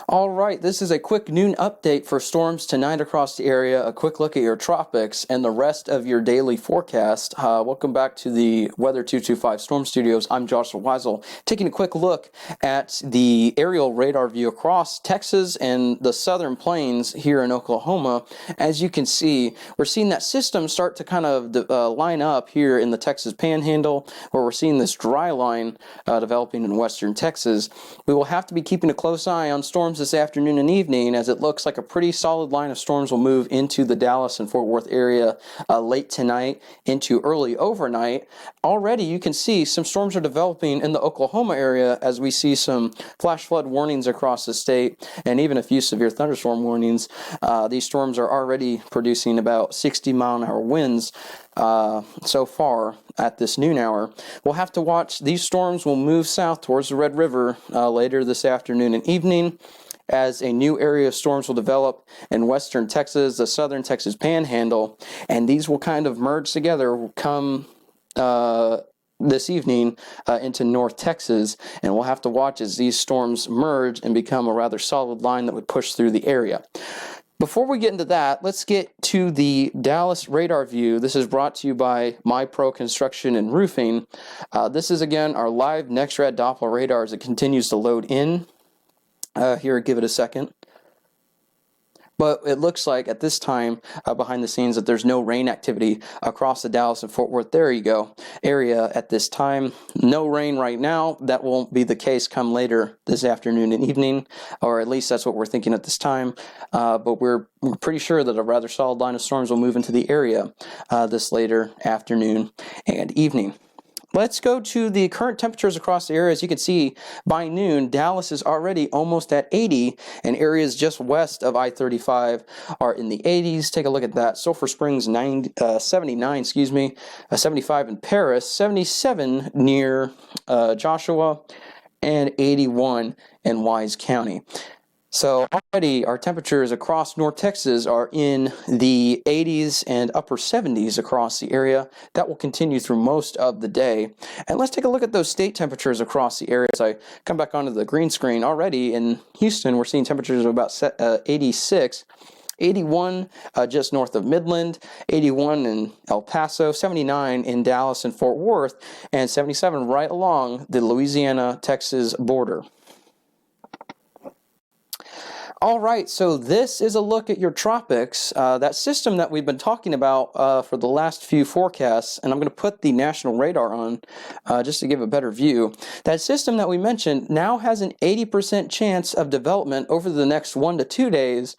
All right, this is a quick noon update for storms tonight across the area, a quick look at your tropics, and the rest of your daily forecast. Welcome back to the Weather 225 Storm Studios. I'm Joshua Wisel, taking a quick look at the aerial radar view across Texas and the southern plains here in Oklahoma. As you can see, we're seeing that system start to kind of line up here in the Texas Panhandle, where we're seeing this dry line developing in western Texas. We will have to be keeping a close eye on storms this afternoon and evening, as it looks like a pretty solid line of storms will move into the Dallas and Fort Worth area late tonight into early overnight. Already you can see some storms are developing in the Oklahoma area as we see some flash flood warnings across the state and even a few severe thunderstorm warnings. These storms are already producing about 60-mile-an-hour winds so far at this noon hour. We'll have to watch. These storms will move south towards the Red River later this afternoon and evening, as a new area of storms will develop in western Texas, the southern Texas Panhandle, and these will kind of merge together, come this evening into North Texas, and we'll have to watch as these storms merge and become a rather solid line that would push through the area. Before we get into that, let's get to the Dallas radar view. This is brought to you by MyPro Construction and Roofing. This is, again, our live NextRad Doppler radar as it continues to load in. Here, give it a second. But it looks like at this time, behind the scenes, that there's no rain activity across the Dallas and Fort Worth, there you go, area at this time. No rain right now. That won't be the case come later this afternoon and evening, or at least that's what we're thinking at this time. But we're pretty sure that a rather solid line of storms will move into the area this later afternoon and evening. Let's go to the current temperatures across the area. As you can see, by noon, Dallas is already almost at 80, and areas just west of I-35 are in the 80s. Take a look at that. Sulphur Springs, 79, 75 in Paris, 77 near Joshua, and 81 in Wise County. So already our temperatures across North Texas are in the 80s and upper 70s across the area. That will continue through most of the day. And let's take a look at those state temperatures across the area. As I come back onto the green screen, already in Houston, we're seeing temperatures of about 86. 81 just north of Midland, 81 in El Paso, 79 in Dallas and Fort Worth, and 77 right along the Louisiana-Texas border. All right, so this is a look at your tropics, that system that we've been talking about for the last few forecasts, and I'm going to put the national radar on just to give a better view. That system that we mentioned now has an 80% chance of development over the next 1 to 2 days,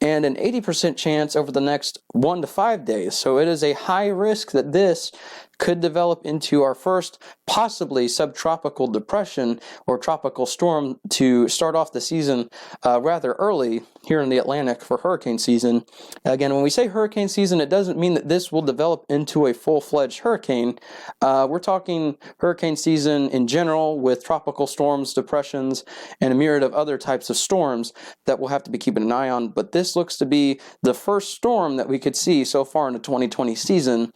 and an 80% chance over the next 1 to 5 days. So it is a high risk that this could develop into our first possibly subtropical depression or tropical storm to start off the season rather early here in the Atlantic for hurricane season. Again, when we say hurricane season, it doesn't mean that this will develop into a full-fledged hurricane. We're talking hurricane season in general with tropical storms, depressions, and a myriad of other types of storms that we'll have to be keeping an eye on. But this looks to be the first storm that we could see so far in the 2020 season,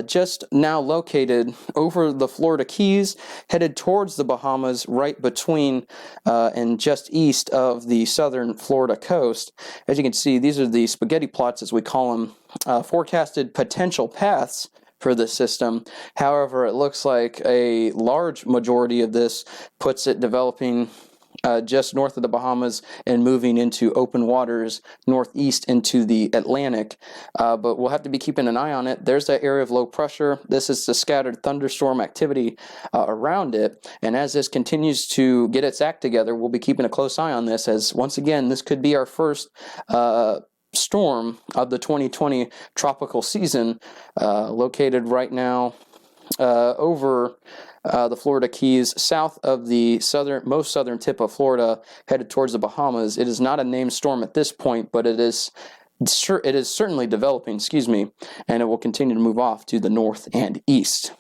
just now located over the Florida Keys, headed towards the Bahamas, right between and just east of the southern Florida coast. As you can see, these are the spaghetti plots, as we call them, forecasted potential paths for this system. However, it looks like a large majority of this puts it developing just north of the Bahamas and moving into open waters northeast into the Atlantic. But we'll have to be keeping an eye on it. There's that area of low pressure. This is the scattered thunderstorm activity around it. And as this continues to get its act together, we'll be keeping a close eye on this, as once again, this could be our first storm of the 2020 tropical season, located right now over the Florida Keys, south of the most southern tip of Florida, headed towards the Bahamas. It is not a named storm at this point, but it is certainly developing, and it will continue to move off to the north and east.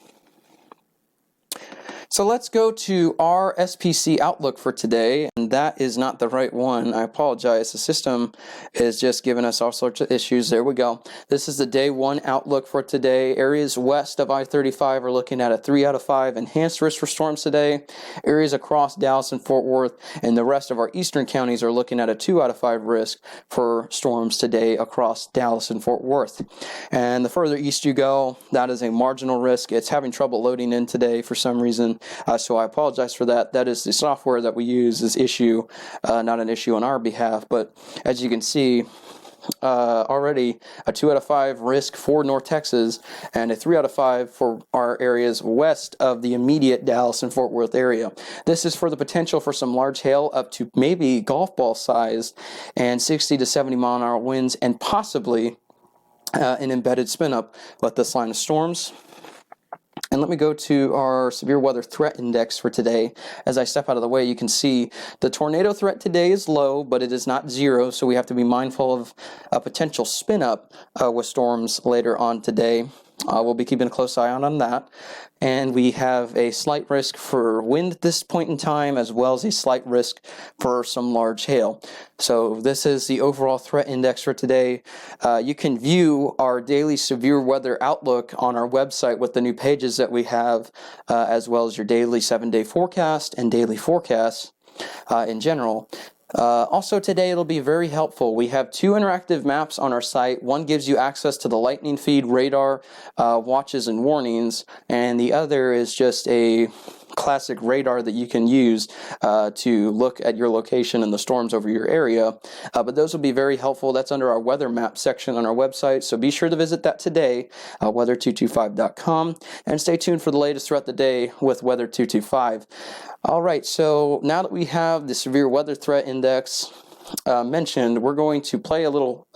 So let's go to our SPC outlook for today, and that is not the right one. I apologize. The system is just giving us all sorts of issues. There we go. This is the day one outlook for today. Areas west of I-35 are looking at a 3 out of 5 enhanced risk for storms today. Areas across Dallas and Fort Worth and the rest of our eastern counties are looking at a 2 out of 5 risk for storms today across Dallas and Fort Worth. And the further east you go, that is a marginal risk. It's having trouble loading in today for some reason. So I apologize for that. That is the software that we use is issue, not an issue on our behalf. But as you can see, already a 2 out of 5 risk for North Texas and a 3 out of 5 for our areas west of the immediate Dallas and Fort Worth area. This is for the potential for some large hail up to maybe golf ball size and 60 to 70 mile an hour winds and possibly an embedded spin up with this line of storms. And let me go to our severe weather threat index for today. As I step out of the way, you can see the tornado threat today is low, but it is not zero, so we have to be mindful of a potential spin up with storms later on today. We'll be keeping a close eye on that. And we have a slight risk for wind at this point in time, as well as a slight risk for some large hail. So this is the overall threat index for today. You can view our daily severe weather outlook on our website with the new pages that we have, as well as your daily 7-day forecast and daily forecasts in general. Also today it'll be very helpful. We have 2 interactive maps on our site. One gives you access to the lightning feed, radar, watches and warnings, and the other is just a classic radar that you can use to look at your location and the storms over your area. But those will be very helpful. That's under our weather map section on our website, so be sure to visit that today, weather225.com, and stay tuned for the latest throughout the day with Weather 225. All right, so now that we have the severe weather threat index mentioned, we're going to play a little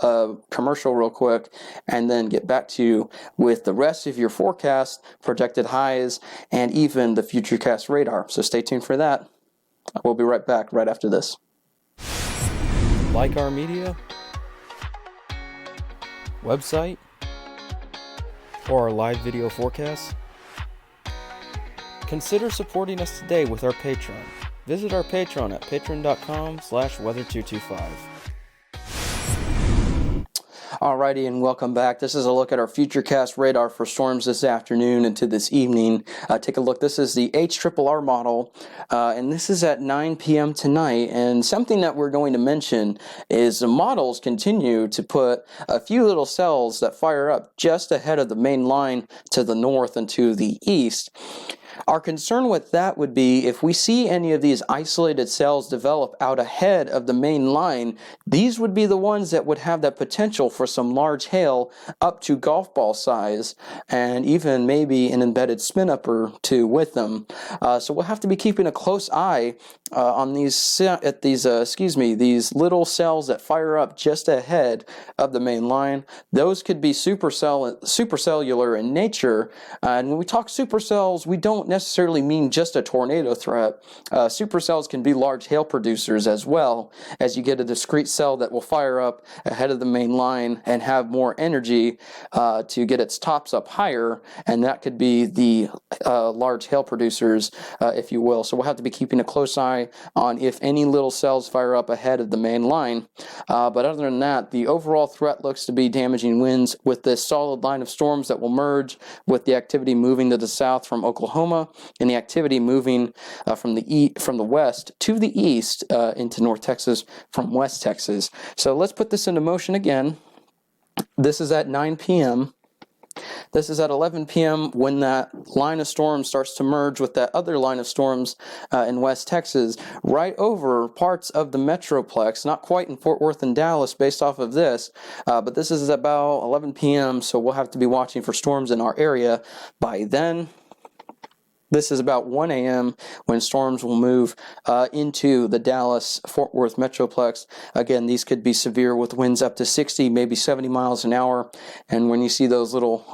commercial real quick and then get back to you with the rest of your forecast, projected highs, and even the Futurecast radar. So stay tuned for that. We'll be right back right after this. Like our media, website, or our live video forecasts? Consider supporting us today with our Patreon. Visit our Patreon at patreon.com/weather225. Alrighty, and welcome back. This is a look at our Futurecast radar for storms this afternoon into this evening. Take a look. This is the HRRR model, and this is at 9 p.m. tonight. And something that we're going to mention is the models continue to put a few little cells that fire up just ahead of the main line to the north and to the east. Our concern with that would be if we see any of these isolated cells develop out ahead of the main line, these would be the ones that would have that potential for some large hail up to golf ball size and even maybe an embedded spin up or two with them. So we'll have to be keeping a close eye on these little cells that fire up just ahead of the main line. Those could be supercellular in nature. And when we talk supercells, we don't necessarily mean just a tornado threat. Supercells can be large hail producers as well, as you get a discrete cell that will fire up ahead of the main line and have more energy to get its tops up higher, and that could be the large hail producers, if you will. So we'll have to be keeping a close eye on if any little cells fire up ahead of the main line. But other than that, the overall threat looks to be damaging winds with this solid line of storms that will merge with the activity moving to the south from Oklahoma and the activity moving from the west to the east into North Texas from West Texas. So let's put this into motion again. This is at 9 p.m. This is at 11 p.m. when that line of storms starts to merge with that other line of storms in West Texas, right over parts of the Metroplex, not quite in Fort Worth and Dallas based off of this, but this is about 11 p.m., so we'll have to be watching for storms in our area by then. This is about 1 a.m. when storms will move into the Dallas-Fort Worth Metroplex. Again, these could be severe with winds up to 60, maybe 70 miles an hour. And when you see those little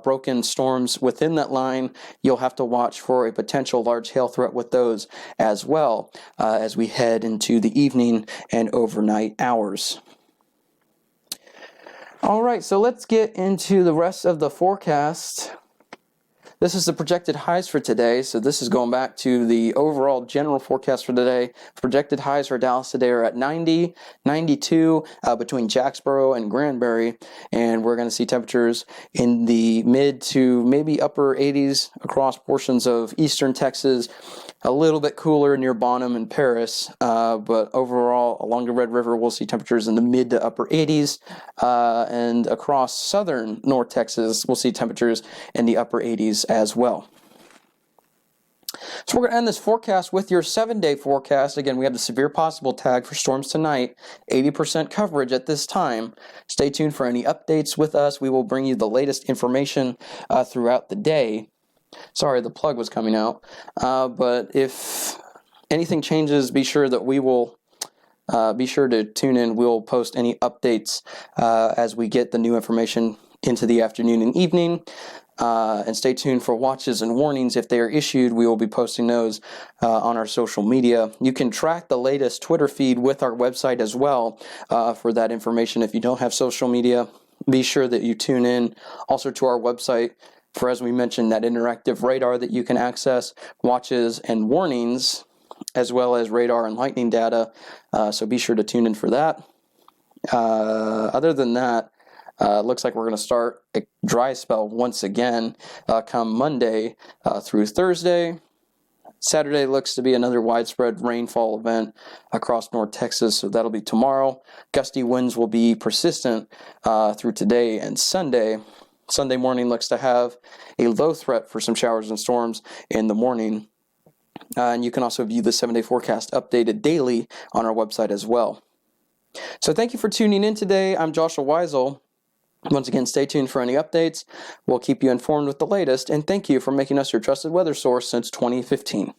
broken storms within that line, you'll have to watch for a potential large hail threat with those as well as we head into the evening and overnight hours. All right, so let's get into the rest of the forecast. This is the projected highs for today. So this is going back to the overall general forecast for today. Projected highs for Dallas today are at 90, 92 between Jacksboro and Granbury. And we're going to see temperatures in the mid to maybe upper 80s across portions of eastern Texas. A little bit cooler near Bonham and Paris. But overall, along the Red River, we'll see temperatures in the mid to upper 80s. And across southern North Texas, we'll see temperatures in the upper 80s as well. So we're going to end this forecast with your 7-day forecast. Again, we have the severe possible tag for storms tonight, 80% coverage at this time. Stay tuned for any updates with us. We will bring you the latest information throughout the day. Sorry, the plug was coming out. But if anything changes, be sure that we will be sure to tune in. We'll post any updates as we get the new information into the afternoon and evening. And stay tuned for watches and warnings. If they are issued, we will be posting those on our social media. You can track the latest Twitter feed with our website as well for that information. If you don't have social media, be sure that you tune in also to our website for, as we mentioned, that interactive radar that you can access, watches and warnings, as well as radar and lightning data. So be sure to tune in for that. Other than that, looks like we're going to start a dry spell once again come Monday through Thursday. Saturday looks to be another widespread rainfall event across North Texas, so that'll be tomorrow. Gusty winds will be persistent through today and Sunday. Sunday morning looks to have a low threat for some showers and storms in the morning. And you can also view the 7-day forecast updated daily on our website as well. So thank you for tuning in today. I'm Joshua Wisel. Once again, stay tuned for any updates. We'll keep you informed with the latest, and thank you for making us your trusted weather source since 2015.